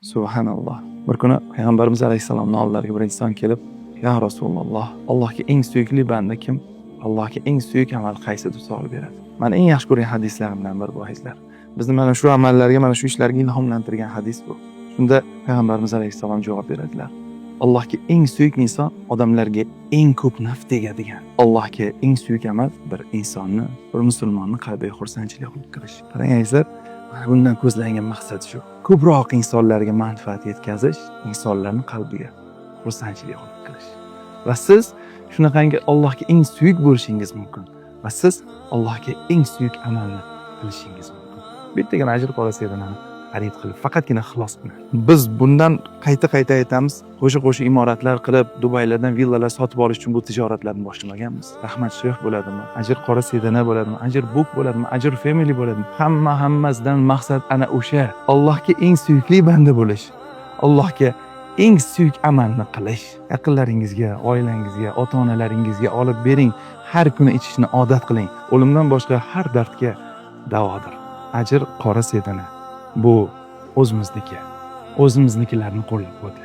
Subhanalloh. Bir kuni Payg'ambarimiz alayhissalomning oldilariga bir inson kelib, "Ya Rasululloh, Allohga eng suyukli banda kim? Allohga eng suyuk amal qaysi?" deb savol beradi. Mana eng yaxshi ko'rgan hadislarimdan biri bu hadislar. Bizni mana shu amallarga, mana shu ishlarga ilhomlantirgan hadis bu. Shunda Payg'ambarimiz alayhissalom javob beradilar. Allohga eng suyuk inson odamlarga eng ko'p naf tegadigan. Allohga eng suyuk amal bir insonni, bir musulmonni qalbiga xursandchilik qilib kirish. Qarangizlar, mana bundan ko'zlangan maqsad shu. Ko'proq insonlarga manfaat yetkazish, insonlarning qalbiga xursandchilik qilib kirish. Va siz shunaqangi Allohga eng suyuk bo'lishingiz mumkin. Va siz Allohga eng suyuk amalni qilishingiz mumkin. Bittagina ajr qolsa-da xarid qilib, faqatgina ixlos bilan. Biz bundan qayta aytamiz. Qo'sha imoratlar qilib, Dubaylardan villalar sotib olish uchun bu tijoratlarni boshlamaganmiz. Rahmat shayx bo'ladimi? Ajr qora sedana bo'ladimi? Ajr book bo'ladimi? Ajr family bo'ladimi? Hammasidan maqsad ana o'sha. Allohga eng suyukli banda bo'lish. Allohga eng suyuk amalni qilish. Yaqinlaringizga, oilangizga, ota-onalaringizga olib bering. Har kuni ichishni odat qiling. O'limdan boshqa har dardga davodir. Ajr qora sedana. Bu o'zimiznikilarni qo'llab-quvvatlaymiz.